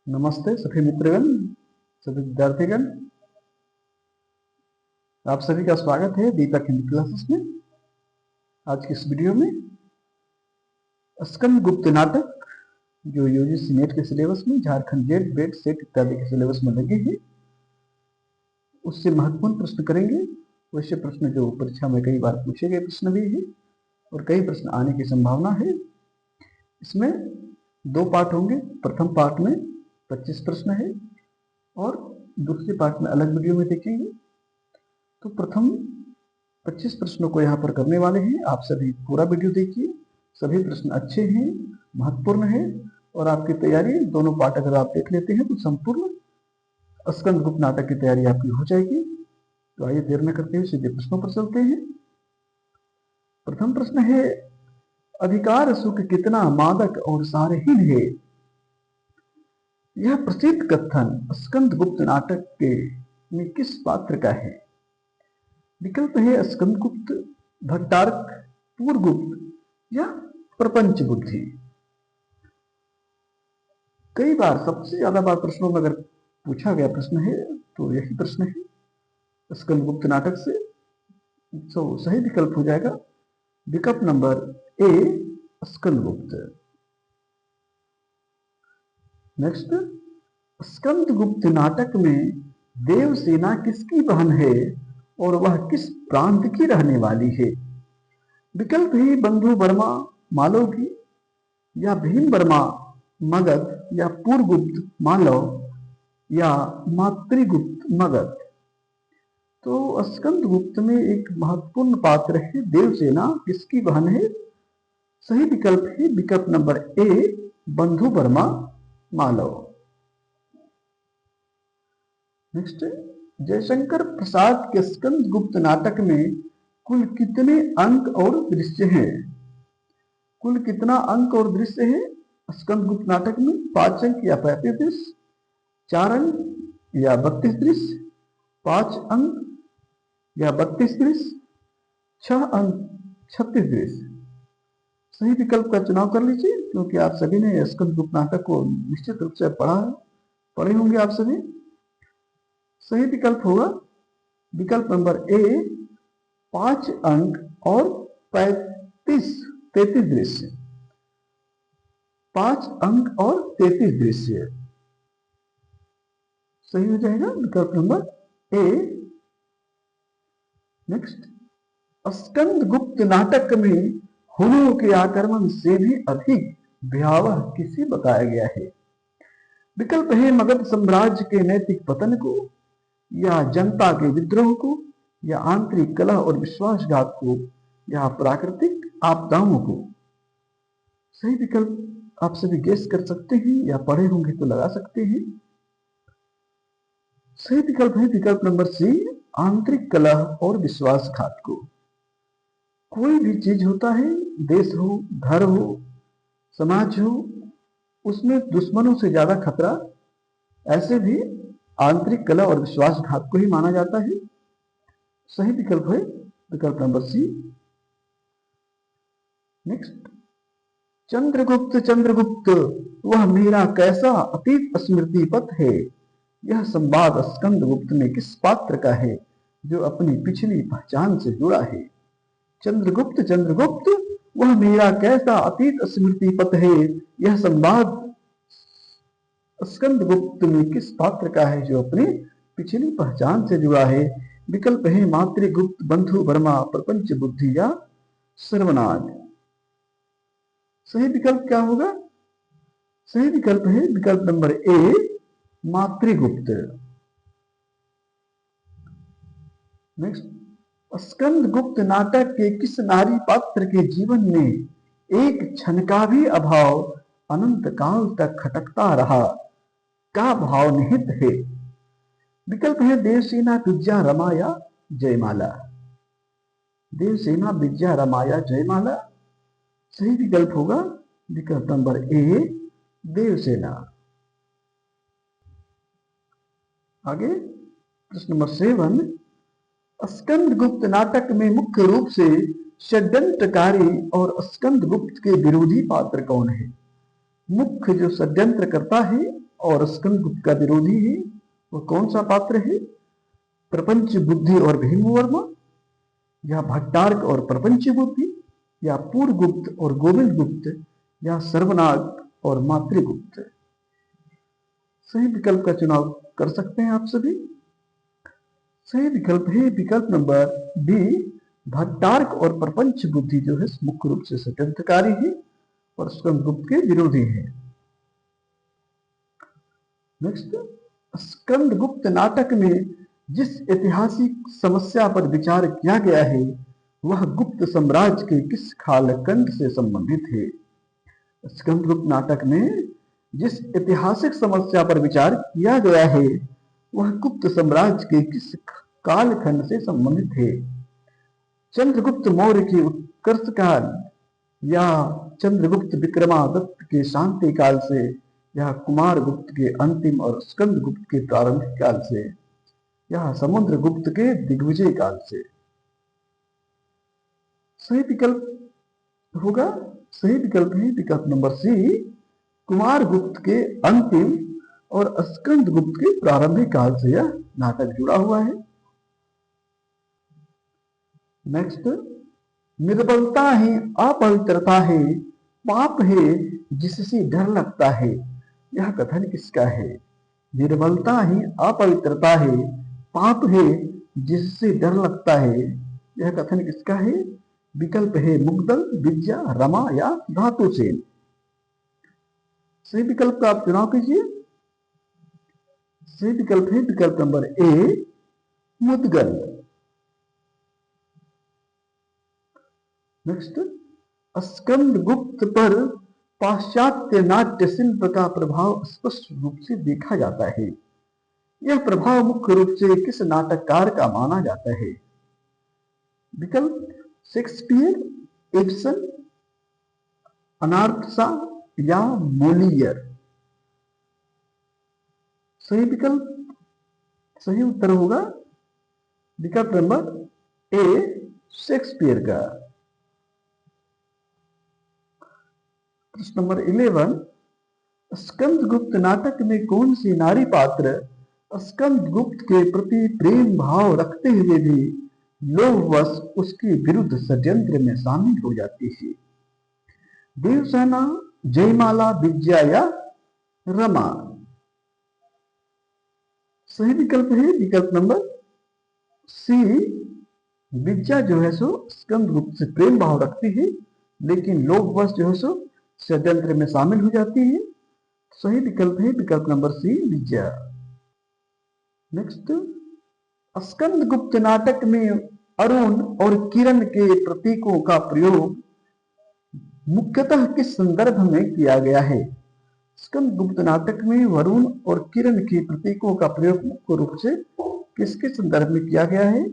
नमस्ते सभी मित्रगण, सभी विद्यार्थीगण। आप सभी का स्वागत है दीपक हिंदी क्लासेस में। आज की इस वीडियो में स्कंद गुप्त नाटक जो यूजीसी नेट के सिलेबस में, झारखंड जेट, बेट, सेट इत्यादि के सिलेबस में लगे हैं, उससे महत्वपूर्ण प्रश्न करेंगे। वैसे प्रश्न जो परीक्षा में कई बार पूछे गए प्रश्न भी है और कई प्रश्न आने की संभावना है। इसमें दो पार्ट होंगे। प्रथम पार्ट में 25 प्रश्न है और दूसरे पार्ट में अलग वीडियो में देखेंगे। तो प्रथम 25 प्रश्नों को यहाँ पर करने वाले हैं। आप सभी पूरा वीडियो देखिए। सभी प्रश्न अच्छे हैं, महत्वपूर्ण है और आपकी तैयारी दोनों पार्ट अगर आप देख लेते हैं तो संपूर्ण स्कंद गुप्त नाटक की तैयारी आपकी हो जाएगी। तो आइए देर न करते हुए सीधे प्रश्नों पर चलते हैं। प्रथम प्रश्न है, अधिकार सुख कितना मादक और सारहीन है। यह प्रसिद्ध कथन स्कंद गुप्त नाटक के में किस पात्र का है। विकल्प है स्कंदगुप्त, भट्टारक, पूरगुप्त या प्रपंच बुद्धि। कई बार सबसे ज्यादा बार प्रश्नों में अगर पूछा गया प्रश्न है तो यही प्रश्न है स्कंदगुप्त नाटक से। तो सही विकल्प हो जाएगा विकल्प number A, Skandagupta. Next, Skandagupta नाटक में देवसेना किसकी बहन है और वह किस प्रांत की रहने वाली है। विकल्प है बंधु वर्मा मालव की, या भीम वर्मा मगध, या पूर्वगुप्त मालव, या मातृगुप्त मगध। तो स्कंदगुप्त में एक महत्वपूर्ण पात्र है देवसेना, किसकी बहन है। सही विकल्प है विकल्प नंबर ए, बंधु वर्मा मालव। नेक्स्ट, जयशंकर प्रसाद के स्कंदगुप्त नाटक में कुल कितने अंक और दृश्य हैं। कुल कितना अंक और दृश्य है स्कंदगुप्त नाटक में। 5 अंक या 35 दृश्य, 4 अंक या 32 दृश्य, 5 अंक या 32 दृश्य, 6 अंक 36 दृश्य। सही विकल्प का चुनाव कर लीजिए क्योंकि आप सभी ने स्कंदगुप्त नाटक को निश्चित रूप से पढ़े होंगे आप सभी। सही विकल्प होगा विकल्प नंबर ए, 5 अंक और 33 दृश्य। 5 अंक और 33 दृश्य सही हो जाएगा विकल्प नंबर ए। नेक्स्ट, स्कंदगुप्त नाटक में हुणों के आक्रमण से भी अधिक भयावह किसे बताया गया है। विकल्प है मगध साम्राज्य के नैतिक पतन को, या जनता के विद्रोह को, या आंतरिक कलह और विश्वासघात को, या प्राकृतिक आपदाओं को। सही विकल्प आप सभी गेस कर सकते हैं या पढ़े होंगे तो लगा सकते हैं। सही विकल्प है विकल्प नंबर सी, आंतरिक कलह और विश्वासघात को। कोई भी चीज होता है, देश हो, घर हो, समाज हो, उसमें दुश्मनों से ज्यादा खतरा ऐसे भी आंतरिक कलह और विश्वासघात को ही माना जाता है। सही विकल्प है विकल्प नंबर सी। नेक्स्ट, चंद्रगुप्त वह मेरा कैसा अतीत स्मृति पथ है। यह संवाद स्कंदगुप्त में किस पात्र का है जो अपनी पिछली पहचान से जुड़ा है। चंद्रगुप्त वह मेरा कैसा अतीत स्मृति पथ है। यह संवाद स्कंदगुप्त में किस पात्र का है जो अपनी पिछली पहचान से जुड़ा है। विकल्प है मातृगुप्त, बंधु वर्मा, प्रपंच बुद्धि या सर्वनाग। सही विकल्प क्या होगा। सही विकल्प है विकल्प number A, Matrigupta. Next, Skandagupta नाटक के किस नारी पात्र के जीवन में एक क्षण का भी अभाव अनंत काल तक खटकता रहा का भाव निहित है। विकल्प है देवसेना, विद्या, रमा या जयमाला। देवसेना, विद्या, रमा या जयमाला। सही विकल्प होगा विकल्प नंबर ए, देवसेना। आगे प्रश्न नंबर 7, स्कंदगुप्त नाटक में मुख्य रूप से षड्यंत्रकारी और स्कंदगुप्त के विरोधी पात्र कौन है। मुख्य जो षड्यंत्र करता है और स्कंदगुप्त का विरोधी है वो कौन सा पात्र है? प्रपंच बुद्धि और भीमवर्मा, या भट्टार्क और प्रपंच बुद्धि, या पूर्वगुप्त और गोविंद गुप्त, या सर्वनाग और मातृगुप्त? सही विकल्प का चुनाव कर सकते हैं आप सभी। सही विकल्प है विकल्प नंबर बी, भट्टार्क और प्रपंच बुद्धि जो है मुख्य रूप से षड्यंत्रकारी है और स्कंदगुप्त के विरोधी है। नेक्स्ट, स्कंदगुप्त नाटक में जिस ऐतिहासिक समस्या पर विचार किया गया है वह गुप्त साम्राज्य के किस कालखंड से संबंधित है? स्कंदगुप्त नाटक में जिस ऐतिहासिक समस्या पर विचार किया गया है वह गुप्त साम्राज्य के किस कालखंड से संबंधित है? चंद्रगुप्त मौर्य के उत्कर्ष काल, या चंद्रगुप्त विक्रमादित्य के शांति काल से, या कुमारगुप्त के अंतिम और स्कंदगुप्त के प्रारंभिक काल से, या समुद्रगुप्त के दिग्विजय काल से? सही विकल्प होगा, सही विकल्प है विकल्प नंबर सी, कुमारगुप्त के अंतिम और स्कंदगुप्त के प्रारंभिक काल से यह नाटक जुड़ा हुआ है। नेक्स्ट, निर्बलता ही अपवित्रता है, पाप है जिससे डर लगता है, यह कथन किसका है? निर्बलता ही अपवित्रता है, पाप है जिससे डर लगता है, यह कथन किसका है? विकल्प है मुग्दल, विद्या, रमा या धातुसेन। सही विकल्प का आप चुनाव कीजिए। सही विकल्प है विकल्प number A, Mudgal. Next, Skandagupta पर पाश्चात्य नाट्य शिल्प का प्रभाव स्पष्ट रूप से देखा जाता है। यह प्रभाव मुख्य रूप से किस नाटककार का माना जाता है? विकल्प शेक्सपियर, इब्सन, अनार्कसा या मोलियर? सही विकल्प, सही उत्तर होगा विकल्प नंबर ए, शेक्सपियर का। प्रश्न नंबर 11, स्कंदगुप्त नाटक में कौन सी नारी पात्र स्कंदगुप्त के प्रति प्रेम भाव रखते हुए भी लोभवश उसके विरुद्ध षड्यंत्र में शामिल हो जाती है? देवसेना, जयमाला, विद्या या रमा? सही विकल्प है विकल्प नंबर सी, विद्या जो है सो स्कंदगुप्त से प्रेम भाव रखती है लेकिन लोभवश जो है सो षड्यंत्र में शामिल हो जाती है। सही विकल्प है विकल्प नंबर सी, विद्या। नेक्स्ट, स्कंदगुप्त नाटक में अरुण और किरण के प्रतीकों का प्रयोग मुख्यतः किस संदर्भ में किया गया है? स्कंदगुप्त नाटक में वरुण और किरण के प्रतीकों का प्रयोग मुख्य रूप से किसके संदर्भ में किया गया है?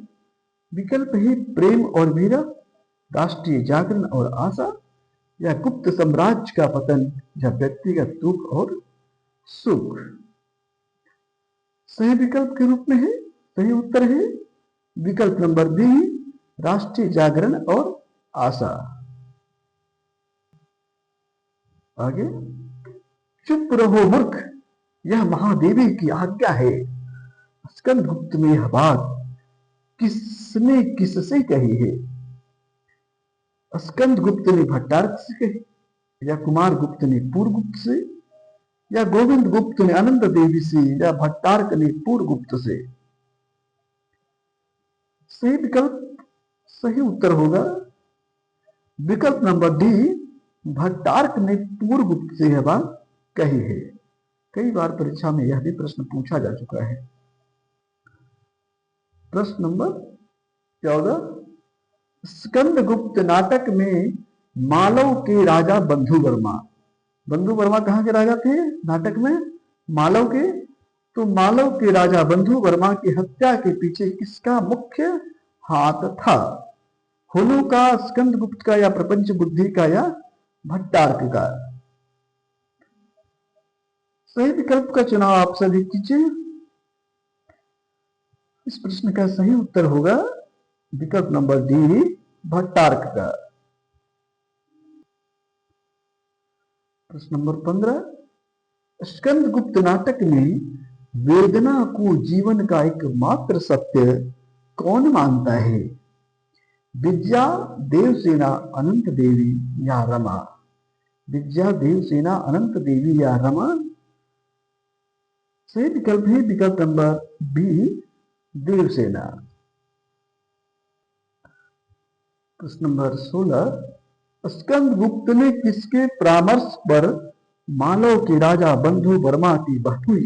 विकल्प है प्रेम और वीरा, राष्ट्रीय जागरण और आशा, या गुप्त साम्राज्य का पतन, या व्यक्तिगत दुख और सुख? सही विकल्प के रूप में है, सही उत्तर है विकल्प नंबर बी, राष्ट्रीय जागरण और आशा। आगे, चुप रहो मूर्ख, यह महादेवी की आज्ञा है। स्कंदगुप्त में यह बात किसने किससे कही है? स्कंदगुप्त ने भट्टार्क से कही, या कुमारगुप्त ने पूर्वगुप्त से, या गोविंद गुप्त ने अनंत देवी से, या भट्टार्क ने पूर्वगुप्त से? सही विकल्प, सही उत्तर होगा विकल्प नंबर डी, भट्टार्क ने पूर्वगुप्त से यह बात कही है। कई बार परीक्षा में यह भी प्रश्न पूछा जा चुका है। प्रश्न नंबर 14, स्कंदगुप्त नाटक में मालव के राजा बंधुवर्मा, बंधुवर्मा कहाँ के राजा थे नाटक में? मालव के। तो मालव के राजा बंधुवर्मा की हत्या के पीछे किसका मुख्य हाथ था? होलू का, स्कंदगुप्त का, या प्रपंच बुद्धि का, या भट्टार्क का? सही विकल्प का चुनाव आप सभी कीजिए। इस प्रश्न का सही उत्तर होगा विकल्प नंबर डी, भट्टार्क का। प्रश्न नंबर 15, स्कंद गुप्त नाटक में वेदना को जीवन का एकमात्र सत्य कौन मानता है? विद्या देवसेना अनंत देवी या रमा? विद्या देवसेना अनंत देवी या रमा? सही विकल्प है विकल्प नंबर बी, देवसेना। प्रश्न नंबर 16, स्कंद गुप्त ने किसके परामर्श पर मालव के राजा बंधु वर्मा की बहुई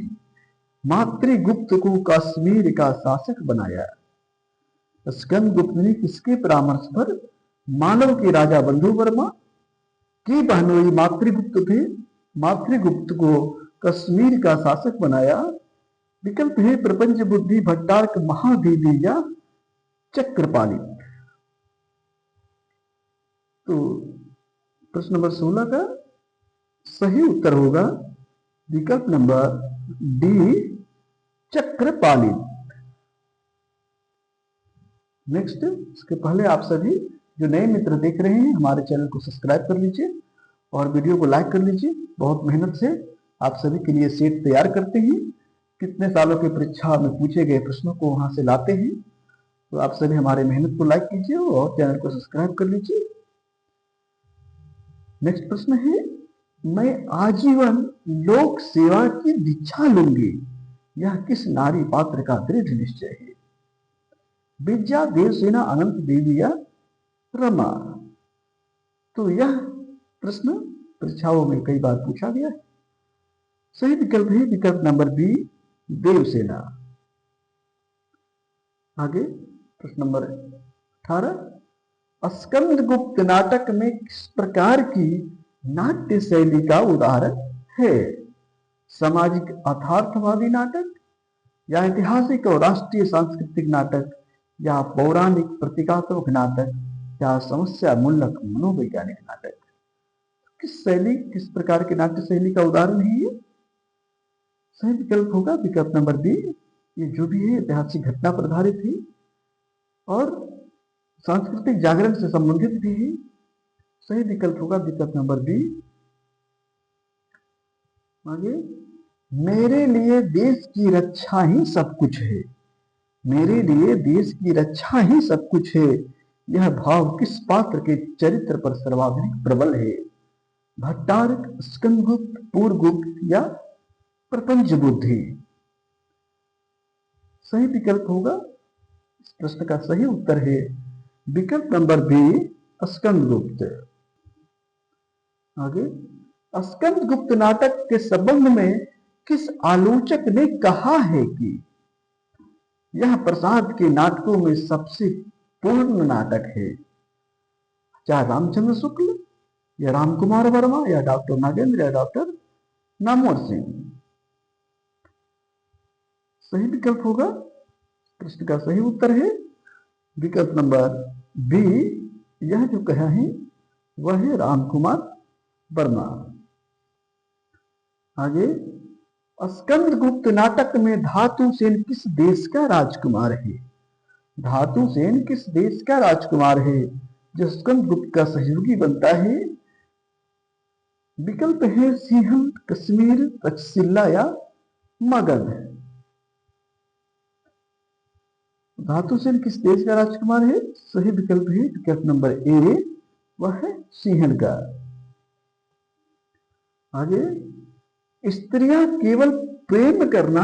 मातृगुप्त को कश्मीर का शासक बनाया? स्कंद गुप्त ने किसके परामर्श पर मालव के राजा बंधु वर्मा की बहनोई मातृगुप्त को कश्मीर का शासक बनाया? विकल्प है प्रपंच बुद्धि, भट्टारक, महादेवी या चक्रपाली। तो प्रश्न नंबर 16 का सही उत्तर होगा विकल्प नंबर डी, चक्रपाली। नेक्स्ट, इसके पहले आप सभी जो नए मित्र देख रहे हैं हमारे चैनल को सब्सक्राइब कर लीजिए और वीडियो को लाइक कर लीजिए। बहुत मेहनत से आप सभी के लिए सेट तैयार करते हैं। कितने सालों की परीक्षा में पूछे गए प्रश्नों को वहां से लाते हैं। तो आप सभी हमारे मेहनत को लाइक कीजिए और चैनल को सब्सक्राइब कर लीजिए। नेक्स्ट प्रश्न है, मैं आजीवन लोक सेवा की दीक्षा लूंगी, यह किस नारी पात्र का दृढ़ निश्चय है? विद्या देवसेना अनंत देवी या रमा? तो यह प्रश्न परीक्षाओं में कई बार पूछा गया है। सही विकल्प है विकल्प नंबर बी, देवसेना। आगे प्रश्न नंबर 18, स्कंद गुप्त नाटक में किस प्रकार की नाट्य शैली का उदाहरण है? सामाजिक अथार्थवादी नाटक या ऐतिहासिक और राष्ट्रीय सांस्कृतिक नाटक या पौराणिक प्रतीकात्मक नाटक या समस्या मूलक मनोवैज्ञानिक नाटक? किस प्रकार की नाट्य शैली का उदाहरण है ये? सही विकल्प होगा विकल्प नंबर बी, ये जो भी है ऐतिहासिक घटना पर आधारित है और सांस्कृतिक जागरण से संबंधित भी है। सही विकल्प होगा विकल्प नंबर बी। आगे, मेरे लिए देश की रक्षा ही सब कुछ है, मेरे लिए देश की रक्षा ही सब कुछ है, यह भाव किस पात्र के चरित्र पर सर्वाधिक प्रबल है? भट्टारक, स्कंदगुप्त, पूर्वगुप्त या प्रपंच बुद्धि? सही विकल्प होगा, इस प्रश्न का सही उत्तर है विकल्प नंबर बी, स्कंदगुप्त। आगे, स्कंदगुप्त नाटक के संबंध में किस आलोचक ने कहा है कि यह प्रसाद के नाटकों में सबसे पूर्ण नाटक है? चाहे रामचंद्र शुक्ल या रामकुमार वर्मा या डॉक्टर नागेंद्र या डॉक्टर नामवर सिंह? सही विकल्प होगा, प्रश्न का सही उत्तर है विकल्प नंबर बी, यह जो कहा है वह है रामकुमार वर्मा। आगे, स्कंदगुप्त नाटक में धातुसेन किस देश का राजकुमार है? धातुसेन किस देश का राजकुमार है जो स्कंदगुप्त का सहयोगी बनता है? विकल्प है सिंहल, कश्मीर, तक्षशिला या मगध? धातुसेन किस देश का राजकुमार है? सही विकल्प है विकल्प नंबर ए, वह है सिंहल का। आगे, स्त्रियां केवल प्रेम करना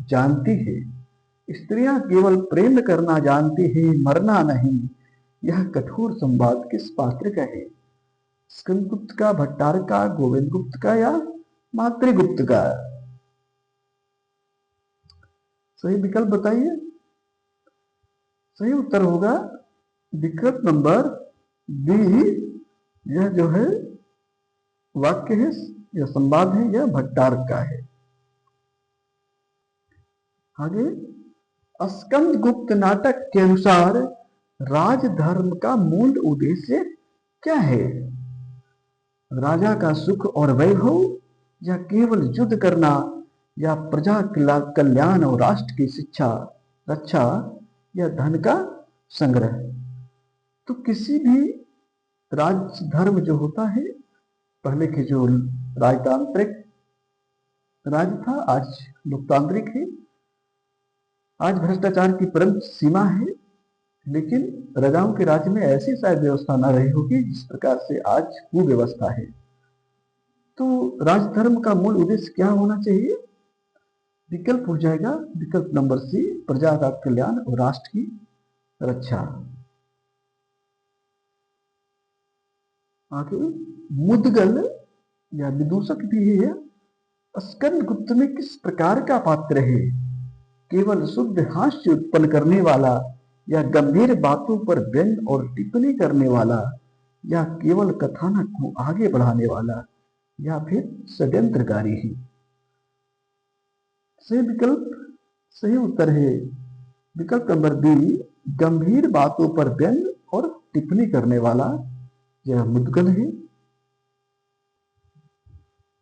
जानती है, स्त्रियां केवल प्रेम करना जानती है, मरना नहीं, यह कठोर संवाद किस पात्र का है? स्कंदगुप्त का, भट्टारक का, गोविंद गुप्त का या मातृगुप्त का? सही विकल्प बताइए। सही उत्तर होगा विकल्प नंबर बी, यह जो है वाक्य है यह संवाद है, यह भट्टारक का है। आगे, स्कंदगुप्त नाटक के अनुसार राजधर्म का मूल उद्देश्य क्या है? राजा का सुख और वैभव या केवल युद्ध करना या प्रजा कल्याण और राष्ट्र की शिक्षा रक्षा या धन का संग्रह? तो किसी भी राजधर्म जो होता है, पहले के जो राजतांत्रिक राज्य था, आज लोकतांत्रिक है। आज भ्रष्टाचार की परम सीमा है, लेकिन राजाओं के राज्य में ऐसी शायद व्यवस्था न रही होगी जिस प्रकार से आज कुव्यवस्था है। तो राजधर्म का मूल उद्देश्य क्या होना चाहिए? विकल्प हो जाएगा विकल्प नंबर सी, प्रजा का कल्याण और राष्ट्र की रक्षा। आगे मुद्गल या विदूषक भी है। स्कंद गुप्त में किस प्रकार का पात्र है? केवल शुद्ध हास्य उत्पन्न करने वाला, या गंभीर बातों पर व्यंग और टिप्पणी करने वाला, या केवल कथानक को आगे बढ़ाने वाला, या फिर षड्यंत्रकारी ही? सही उत्तर है विकल्प नंबर बी, गंभीर बातों पर व्यंग और टिप्पणी करने वाला, यह मुद्गल है।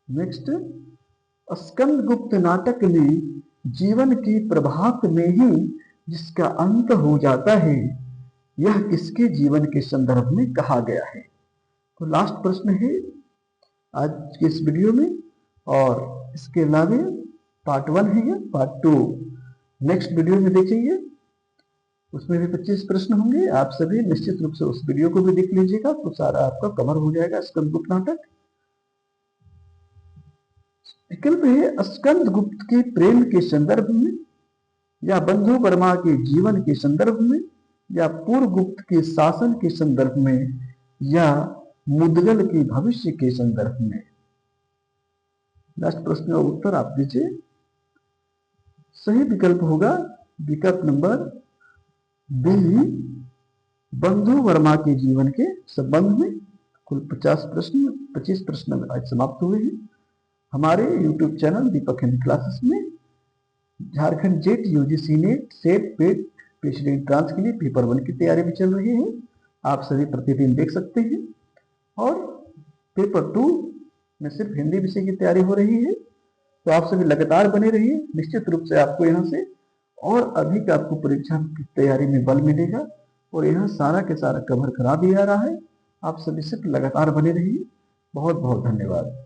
नेक्स्ट, स्कंद गुप्त नाटक में जीवन की प्रभात में ही जिसका अंत हो जाता है, यह किसके जीवन के संदर्भ में कहा गया है? तो लास्ट प्रश्न है आज के इस वीडियो में, और इसके अलावा पार्ट 1 है, यह पार्ट 2 नेक्स्ट वीडियो में देखेंगे। उसमें भी 25 प्रश्न होंगे। आप सभी निश्चित रूप से उस वीडियो को भी देख लीजिएगा, तो सारा आपका कवर हो जाएगा स्कंद गुप्त नाटक। विकल्प है स्कंद गुप्त के प्रेम के संदर्भ में, या बंधु वर्मा के जीवन के संदर्भ में, या पूर्व गुप्त के शासन के संदर्भ में, या मुद्गल के भविष्य के संदर्भ में। लास्ट प्रश्न का उत्तर आप दीजिए। सही विकल्प होगा विकल्प नंबर बी, बंधु वर्मा के जीवन के संबंध में। कुल 25 प्रश्न आज समाप्त हुए हैं। हमारे YouTube channel Deepak Hindi classes में Jharkhand JET, UGC NET, SET, PET, PhD entrance के लिए पेपर 1 की तैयारी भी चल रही है। आप सभी प्रतिदिन देख सकते हैं। और पेपर 2 में सिर्फ हिंदी विषय की तैयारी हो रही है, तो आप सभी लगातार बने रहिए। निश्चित रूप से आपको यहाँ से और अधिक आपको परीक्षा की तैयारी में बल मिलेगा, और यहाँ सारा के सारा कवर करा दिया रहा है। आप सभी सिर्फ लगातार बने रहिए। बहुत बहुत धन्यवाद।